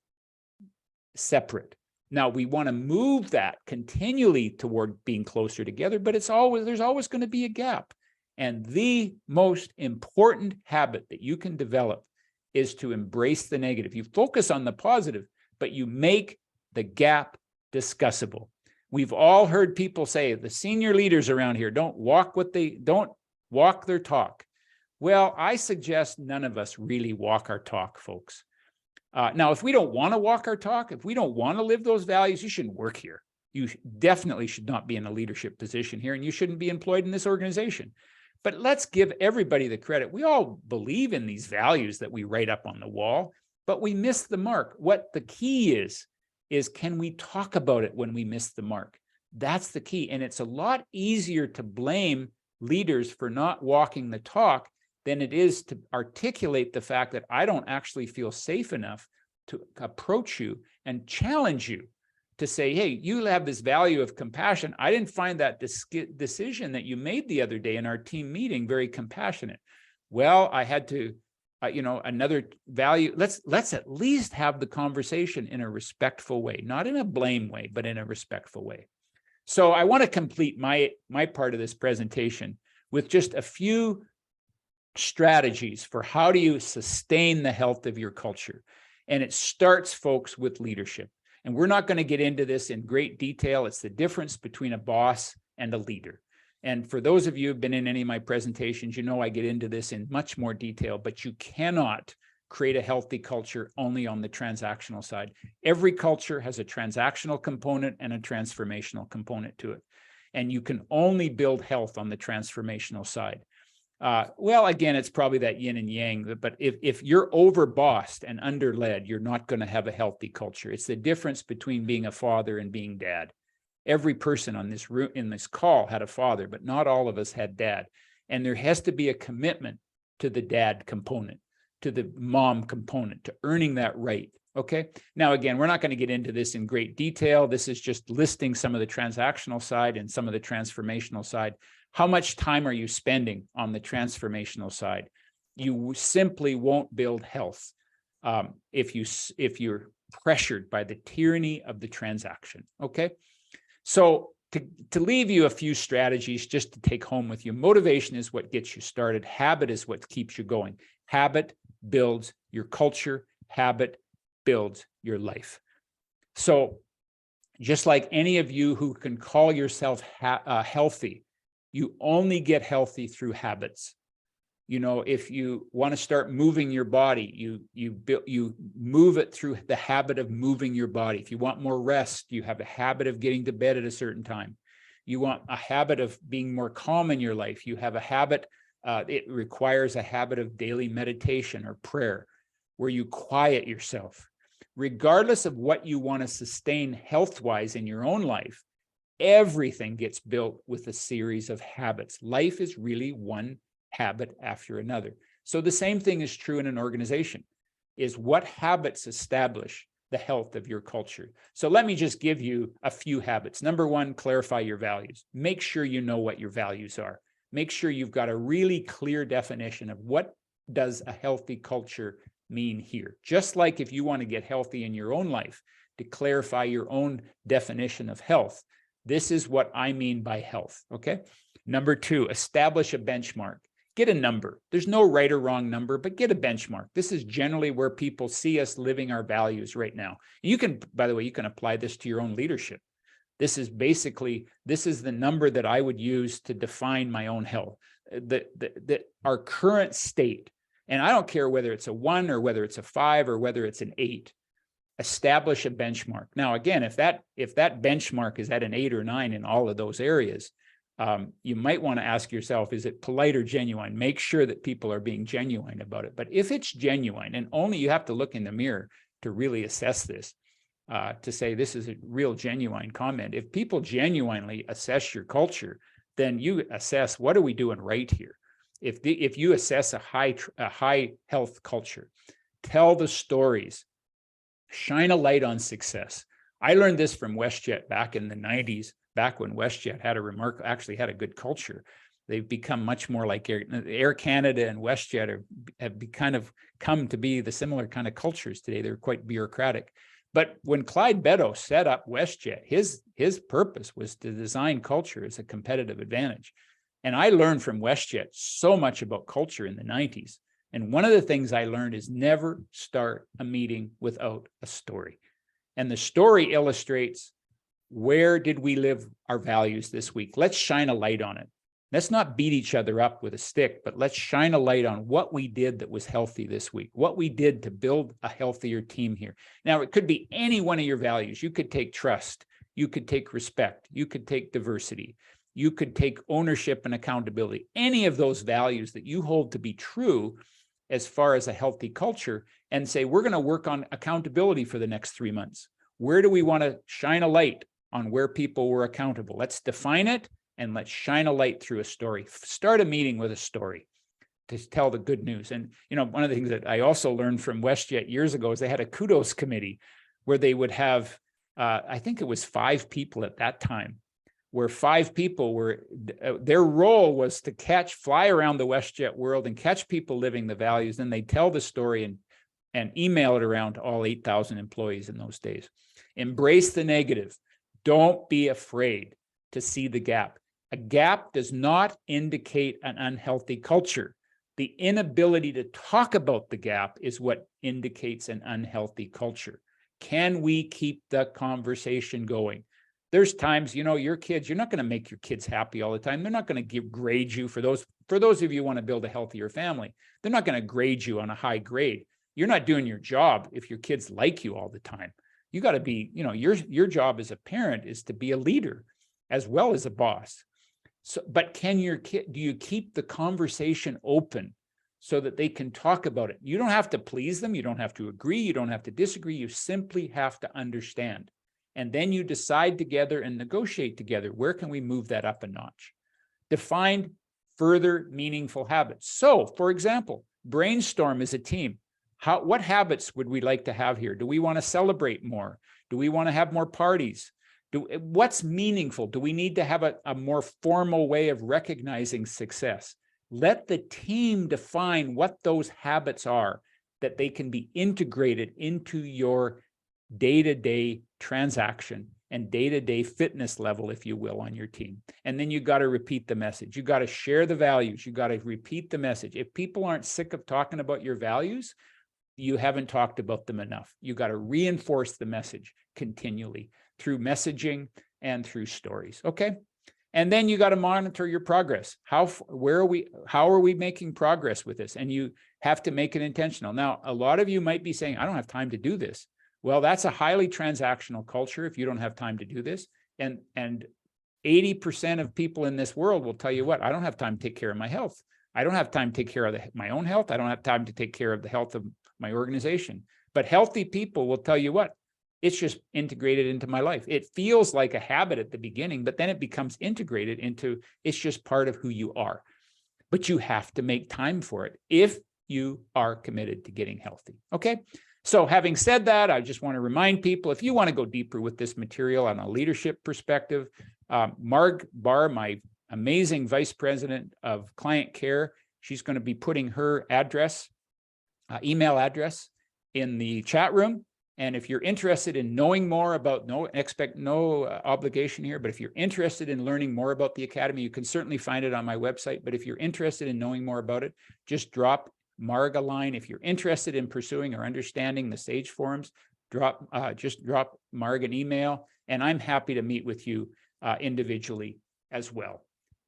separate. Now we want to move that continually toward being closer together, but there's always going to be a gap. And the most important habit that you can develop is to embrace the negative. You focus on the positive, but you make the gap discussable. We've all heard people say, the senior leaders around here don't walk their talk. Well, I suggest none of us really walk our talk, folks. Now, if we don't want to walk our talk, if we don't want to live those values, you shouldn't work here. You definitely should not be in a leadership position here, and you shouldn't be employed in this organization. But let's give everybody the credit. We all believe in these values that we write up on the wall, but we miss the mark. What the key is can we talk about it when we miss the mark? That's the key. And it's a lot easier to blame leaders for not walking the talk than it is to articulate the fact that I don't actually feel safe enough to approach you and challenge you to say, hey, you have this value of compassion. I didn't find that decision that you made the other day in our team meeting very compassionate. Well, I had to, another value. Let's at least have the conversation in a respectful way, not in a blame way, but in a respectful way. So I want to complete my part of this presentation with just a few strategies for how do you sustain the health of your culture. And it starts, folks, with leadership. And we're not going to get into this in great detail. It's the difference between a boss and a leader. And for those of you who've been in any of my presentations, I get into this in much more detail, but you cannot create a healthy culture only on the transactional side. Every culture has a transactional component and a transformational component to it. And you can only build health on the transformational side. Well, again, it's probably that yin and yang, but if you're overbossed and underled, you're not going to have a healthy culture. It's the difference between being a father and being dad. Every person on this in this call had a father, but not all of us had dad. And there has to be a commitment to the dad component, to the mom component, to earning that right. Okay. Now, again, we're not going to get into this in great detail. This is just listing some of the transactional side and some of the transformational side. How much time are you spending on the transformational side? You simply won't build health if you're pressured by the tyranny of the transaction. Okay. So to leave you a few strategies just to take home with you, motivation is what gets you started. Habit is what keeps you going. Habit builds your culture. Habit builds your life. So just like any of you who can call yourself healthy, you only get healthy through habits. If you want to start moving your body, you move it through the habit of moving your body. If you want more rest, you have a habit of getting to bed at a certain time. You want a habit of being more calm in your life. You have a habit, it requires a habit of daily meditation or prayer, where you quiet yourself. Regardless of what you want to sustain health-wise in your own life, everything gets built with a series of habits. Life is really one habit after another. So the same thing is true in an organization, is what habits establish the health of your culture. So let me just give you a few habits. Number one, clarify your values. Make sure you know what your values are. Make sure you've got a really clear definition of what does a healthy culture mean here. Just like if you want to get healthy in your own life, to clarify your own definition of health, this is what I mean by health, okay? Number two, establish a benchmark. Get a number. There's no right or wrong number, but get a benchmark. This is generally where people see us living our values right now. You can, by the way, you can apply this to your own leadership. This is the number that I would use to define my own health. Our current state, and I don't care whether it's a 1 or whether it's a 5 or whether it's an 8. Establish a benchmark. Now, again, if that benchmark is at an 8 or 9 in all of those areas, you might want to ask yourself, is it polite or genuine? Make sure that people are being genuine about it. But if it's genuine, and only you have to look in the mirror to really assess this, to say this is a real genuine comment. If people genuinely assess your culture, then you assess, what are we doing right here? If you assess a high health culture, tell the stories, shine a light on success. I learned this from WestJet back in the 90s, back when WestJet had actually had a good culture. They've become much more like Air Canada and WestJet have kind of come to be the similar kind of cultures today. They're quite bureaucratic. But when Clyde Beddoes set up WestJet, his purpose was to design culture as a competitive advantage. And I learned from WestJet so much about culture in the 90s. And one of the things I learned is never start a meeting without a story. And the story illustrates, where did we live our values this week? Let's shine a light on it. Let's not beat each other up with a stick, but let's shine a light on what we did that was healthy this week, what we did to build a healthier team here. Now, it could be any one of your values. You could take trust. You could take respect. You could take diversity. You could take ownership and accountability. Any of those values that you hold to be true as far as a healthy culture, and say, we're going to work on accountability for the next 3 months. Where do we want to shine a light on where people were accountable? Let's define it and let's shine a light through a story. Start a meeting with a story to tell the good news. And, you know, one of the things that I also learned from WestJet years ago is they had a kudos committee where they would have, I think it was 5 people at that time, where 5 people were, their role was to fly around the WestJet world and catch people living the values. Then they tell the story and email it around to all 8,000 employees in those days. Embrace the negative. Don't be afraid to see the gap. A gap does not indicate an unhealthy culture. The inability to talk about the gap is what indicates an unhealthy culture. Can we keep the conversation going? There's times, you know, your kids, you're not going to make your kids happy all the time. They're not going to grade you for those of you who want to build a healthier family. They're not going to grade you on a high grade. You're not doing your job if your kids like you all the time. You got to be, you know, your job as a parent is to be a leader as well as a boss. So, but do you keep the conversation open so that they can talk about it? You don't have to please them. You don't have to agree. You don't have to disagree. You simply have to understand. And then you decide together and negotiate together. Where can we move that up a notch? Define further meaningful habits. So, for example, brainstorm as a team. What habits would we like to have here? Do we want to celebrate more? Do we want to have more parties? What's meaningful? Do we need to have a more formal way of recognizing success? Let the team define what those habits are, that they can be integrated into your day-to-day transaction and day-to-day fitness level, if you will, on your team. And then you got to repeat the message. You got to share the values. You got to repeat the message. If people aren't sick of talking about your values, you haven't talked about them enough. You got to reinforce the message continually through messaging and through stories. Okay. And then you got to monitor your progress. How are we making progress with this? And you have to make it intentional. Now, a lot of you might be saying, I don't have time to do this. Well, that's a highly transactional culture if you don't have time to do this. And 80% of people in this world will tell you what, I don't have time to take care of my health. I don't have time to take care of my own health. I don't have time to take care of the health of my organization. But healthy people will tell you what, it's just integrated into my life. It feels like a habit at the beginning, but then it becomes integrated into, it's just part of who you are. But you have to make time for it if you are committed to getting healthy. Okay. So having said that, I just want to remind people, if you want to go deeper with this material on a leadership perspective, Marg Barr, my amazing vice president of client care, she's going to be putting her address, email address in the chat room. And if you're interested in knowing more about, no obligation here, but if you're interested in learning more about the Academy, you can certainly find it on my website. But if you're interested in knowing more about it, just drop Marg a line. If you're interested in pursuing or understanding the SAGE forums, just drop Marg an email, and I'm happy to meet with you individually as well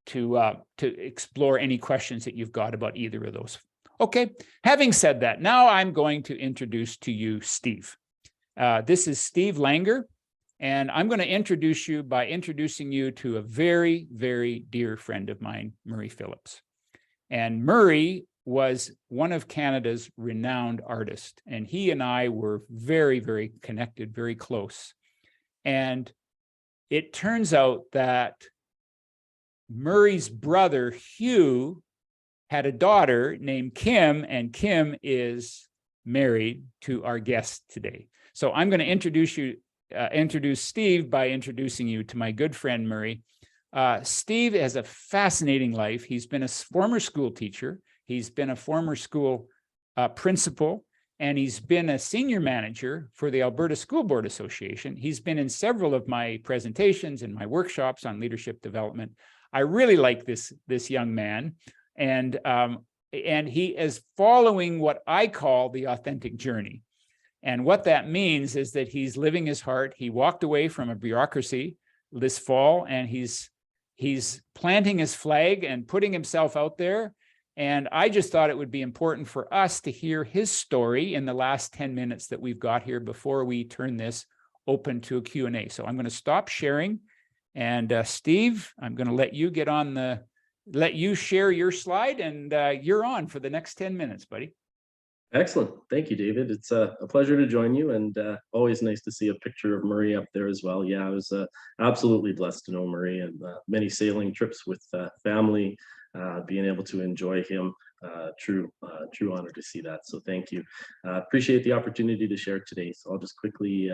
to explore any questions that you've got about either of those. Okay, having said that, now I'm going to introduce to you Steve. This is Steve Langer, and I'm going to introduce you by introducing you to a very, very dear friend of mine, Murray Phillips. And Murray was one of Canada's renowned artists, and he and I were very, very connected, very close. And it turns out that Murray's brother, Hugh, had a daughter named Kim, and Kim is married to our guest today. So I'm going to introduce Steve by introducing you to my good friend, Murray. Steve has a fascinating life. He's been a former school teacher. He's been a former school principal. and he's been a senior manager for the Alberta School Board Association. He's been in several of my presentations and my workshops on leadership development. I really like this young man, and he is following what I call the authentic journey. And what that means is that he's living his heart. He walked away from a bureaucracy this fall, and he's planting his flag and putting himself out there. And I just thought it would be important for us to hear his story in the last 10 minutes that we've got here before we turn this open to a Q&A. So I'm going to stop sharing. And Steve, I'm going to let you share your slide, and you're on for the next 10 minutes, buddy. Excellent. Thank you, David. It's a pleasure to join you, and always nice to see a picture of Murray up there as well. Yeah, I was absolutely blessed to know Murray, and many sailing trips with family, being able to enjoy him. True honor to see that. So thank you. Appreciate the opportunity to share today. So I'll just quickly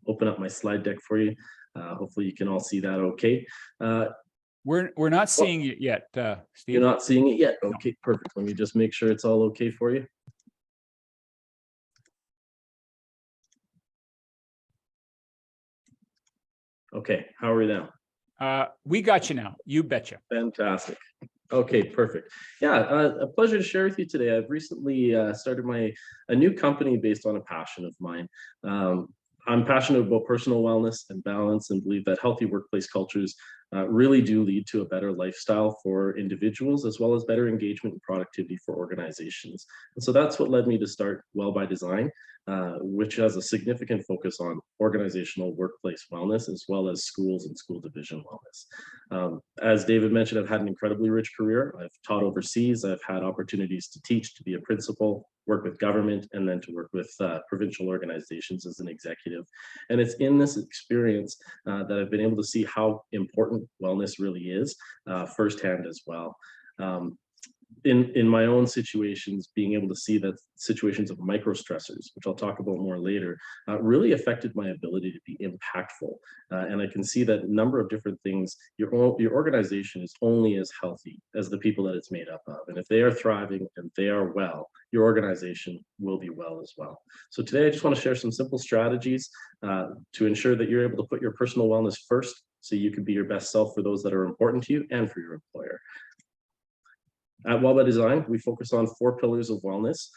open up my slide deck for you. Hopefully you can all see that okay. We're not seeing it yet, Steve. You're not seeing it yet? Okay, perfect. Let me just make sure it's all okay for you. Okay, how are we now? We got you now. You betcha. Fantastic. Okay, perfect. Yeah, a pleasure to share with you today. I've recently started a new company based on a passion of mine. I'm passionate about personal wellness and balance, and believe that healthy workplace cultures really do lead to a better lifestyle for individuals, as well as better engagement and productivity for organizations. And so that's what led me to start Well by Design, which has a significant focus on organizational workplace wellness, as well as schools and school division wellness. As David mentioned, I've had an incredibly rich career. I've taught overseas. I've had opportunities to teach, to be a principal, work with government, and then to work with provincial organizations as an executive. And it's in this experience that I've been able to see how important wellness really is firsthand as well. In my own situations, being able to see that situations of micro stressors, which I'll talk about more later, really affected my ability to be impactful. And I can see that a number of different things, your organization is only as healthy as the people that it's made up of. And if they are thriving and they are well, your organization will be well as well. So today I just want to share some simple strategies to ensure that you're able to put your personal wellness first, so you can be your best self for those that are important to you and for your employer. At Well by Design, we focus on 4 pillars of wellness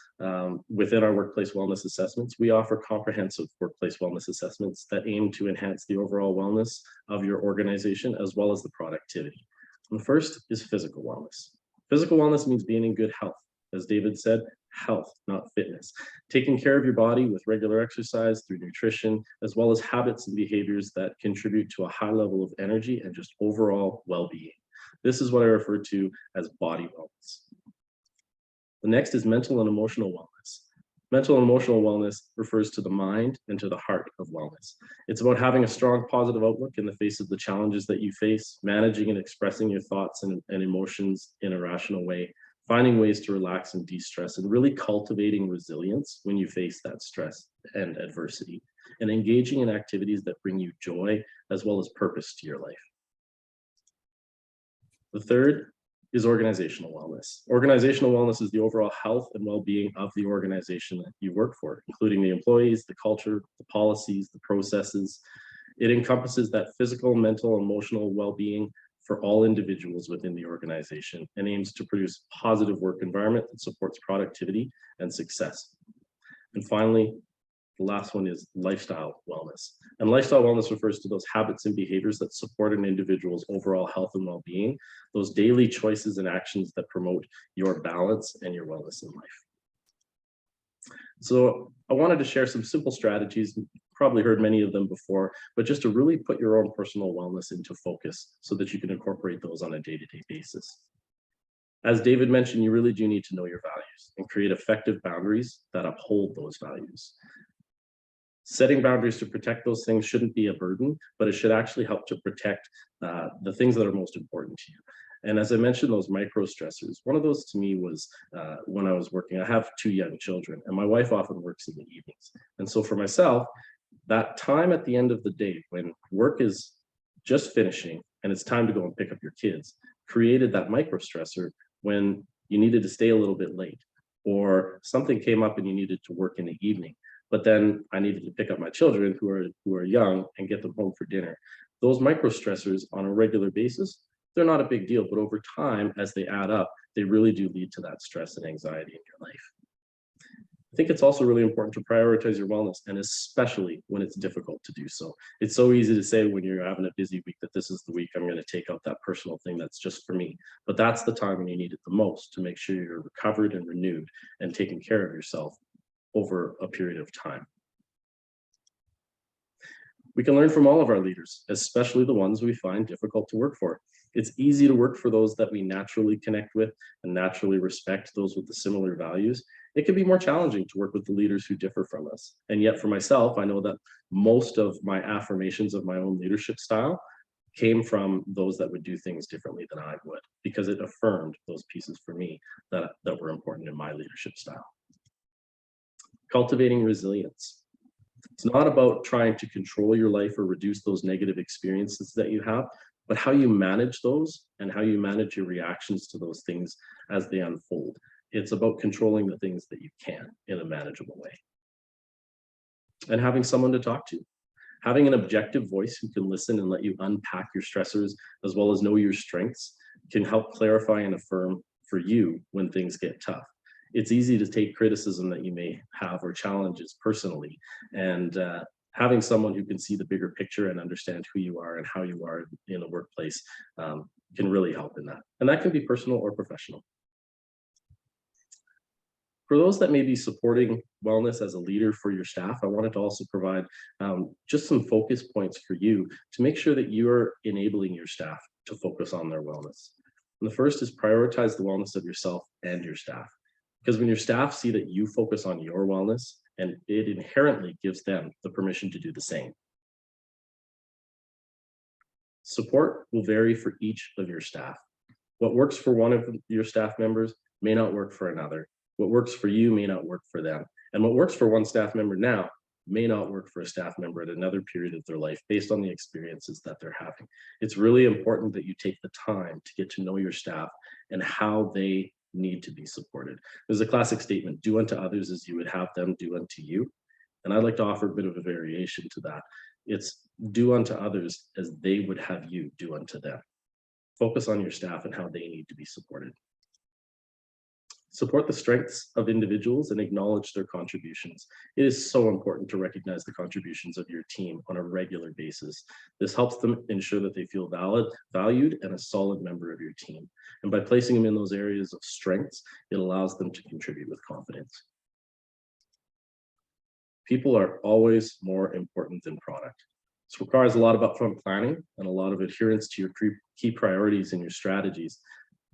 within our workplace wellness assessments. We offer comprehensive workplace wellness assessments that aim to enhance the overall wellness of your organization, as well as the productivity. And the first is physical wellness. Physical wellness means being in good health. As David said, health, not fitness. Taking care of your body with regular exercise, through nutrition, as well as habits and behaviors that contribute to a high level of energy and just overall well-being. This is what I refer to as body wellness. The next is mental and emotional wellness. Mental and emotional wellness refers to the mind and to the heart of wellness. It's about having a strong positive outlook in the face of the challenges that you face, managing and expressing your thoughts and emotions in a rational way, finding ways to relax and de-stress, and really cultivating resilience when you face that stress and adversity, and engaging in activities that bring you joy as well as purpose to your life. The third is organizational wellness. Organizational wellness is the overall health and well-being of the organization that you work for, including the employees, the culture, the policies, the processes. It encompasses that physical, mental, emotional well-being for all individuals within the organization, and aims to produce a positive work environment that supports productivity and success. And finally, the last one is lifestyle wellness. And lifestyle wellness refers to those habits and behaviors that support an individual's overall health and well-being, those daily choices and actions that promote your balance and your wellness in life. So I wanted to share some simple strategies, probably heard many of them before, but just to really put your own personal wellness into focus so that you can incorporate those on a day-to-day basis. As David mentioned, you really do need to know your values and create effective boundaries that uphold those values. Setting boundaries to protect those things shouldn't be a burden, but it should actually help to protect the things that are most important to you. And as I mentioned, those micro stressors, one of those to me was when I was working. I have 2 young children, and my wife often works in the evenings. And so for myself, that time at the end of the day when work is just finishing and it's time to go and pick up your kids, created that micro stressor when you needed to stay a little bit late, or something came up and you needed to work in the evening, but then I needed to pick up my children who are young and get them home for dinner. Those micro stressors on a regular basis, they're not a big deal, but over time, as they add up, they really do lead to that stress and anxiety in your life. I think it's also really important to prioritize your wellness, and especially when it's difficult to do so. It's so easy to say when you're having a busy week that this is the week I'm going to take out that personal thing that's just for me. But that's the time when you need it the most to make sure you're recovered and renewed and taking care of yourself over a period of time. We can learn from all of our leaders, especially the ones we find difficult to work for. It's easy to work for those that we naturally connect with and naturally respect, those with the similar values. It can be more challenging to work with the leaders who differ from us. And yet for myself, I know that most of my affirmations of my own leadership style came from those that would do things differently than I would, because it affirmed those pieces for me that were important in my leadership style. Cultivating resilience. It's not about trying to control your life or reduce those negative experiences that you have, but how you manage those and how you manage your reactions to those things as they unfold. It's about controlling the things that you can in a manageable way. And having someone to talk to. Having an objective voice who can listen and let you unpack your stressors, as well as know your strengths, can help clarify and affirm for you when things get tough. It's easy to take criticism that you may have or challenges personally, and having someone who can see the bigger picture and understand who you are and how you are in the workplace can really help in that. And that can be personal or professional. For those that may be supporting wellness as a leader for your staff, I wanted to also provide just some focus points for you to make sure that you're enabling your staff to focus on their wellness. And the first is prioritize the wellness of yourself and your staff. Because when your staff see that you focus on your wellness, and it inherently gives them the permission to do the same. Support will vary for each of your staff. What works for one of your staff members may not work for another. What works for you may not work for them. And what works for one staff member now may not work for a staff member at another period of their life based on the experiences that they're having. It's really important that you take the time to get to know your staff and how they need to be supported. There's a classic statement, do unto others as you would have them do unto you. And I'd like to offer a bit of a variation to that. It's do unto others as they would have you do unto them. Focus on your staff and how they need to be supported. Support the strengths of individuals and acknowledge their contributions. It is so important to recognize the contributions of your team on a regular basis. This helps them ensure that they feel valued, and a solid member of your team. And by placing them in those areas of strengths, it allows them to contribute with confidence. People are always more important than product. This requires a lot of upfront planning and a lot of adherence to your key priorities and your strategies.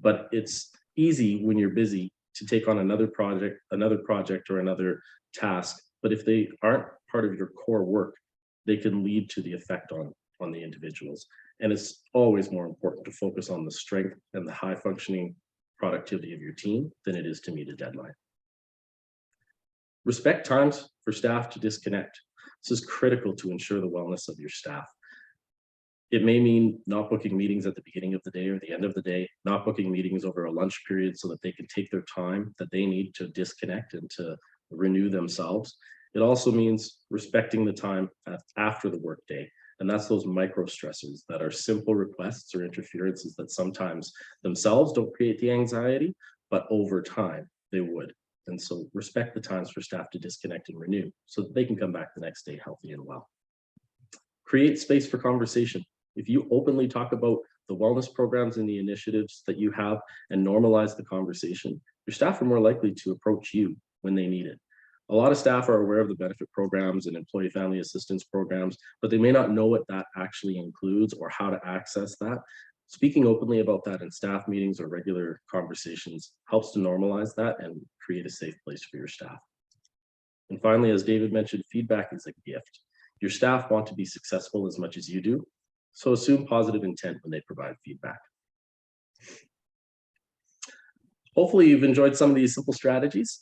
But it's easy when you're busy to take on another project or another task. But if they aren't part of your core work, they can lead to the effect on the individuals. And it's always more important to focus on the strength and the high functioning productivity of your team than it is to meet a deadline. Respect times for staff to disconnect. This is critical to ensure the wellness of your staff. It may mean not booking meetings at the beginning of the day or the end of the day, not booking meetings over a lunch period so that they can take their time that they need to disconnect and to renew themselves. It also means respecting the time after the workday. And that's those micro stressors that are simple requests or interferences that sometimes themselves don't create the anxiety, but over time they would. And so respect the times for staff to disconnect and renew so that they can come back the next day healthy and well. Create space for conversation. If you openly talk about the wellness programs and the initiatives that you have and normalize the conversation, your staff are more likely to approach you when they need it. A lot of staff are aware of the benefit programs and employee family assistance programs, but they may not know what that actually includes or how to access that. Speaking openly about that in staff meetings or regular conversations helps to normalize that and create a safe place for your staff. And finally, as David mentioned, feedback is a gift. Your staff want to be successful as much as you do, so assume positive intent when they provide feedback. Hopefully you've enjoyed some of these simple strategies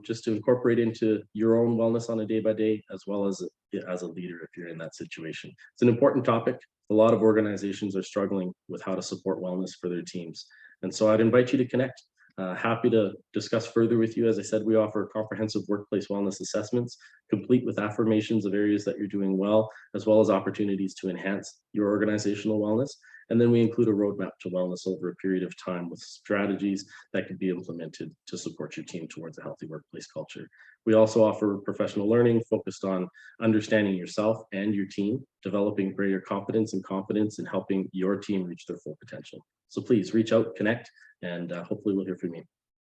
just to incorporate into your own wellness on a day-by-day, as well as a leader if you're in that situation. It's an important topic. A lot of organizations are struggling with how to support wellness for their teams. And so I'd invite you to connect. Happy to discuss further with you. As I said, we offer comprehensive workplace wellness assessments, complete with affirmations of areas that you're doing well as opportunities to enhance your organizational wellness. And then we include a roadmap to wellness over a period of time with strategies that can be implemented to support your team towards a healthy workplace culture. We also offer professional learning focused on understanding yourself and your team, developing greater competence and confidence, and helping your team reach their full potential. So please reach out, connect, and hopefully we'll hear from you.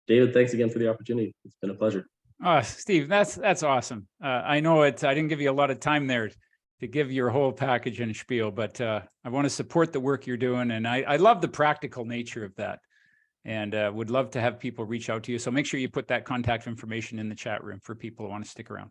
David, thanks again for the opportunity. It's been a pleasure. Steve, that's awesome. I know I didn't give you a lot of time there to give your whole package and spiel, but I want to support the work you're doing. And I love the practical nature of that, and would love to have people reach out to you. So make sure you put that contact information in the chat room for people who want to stick around.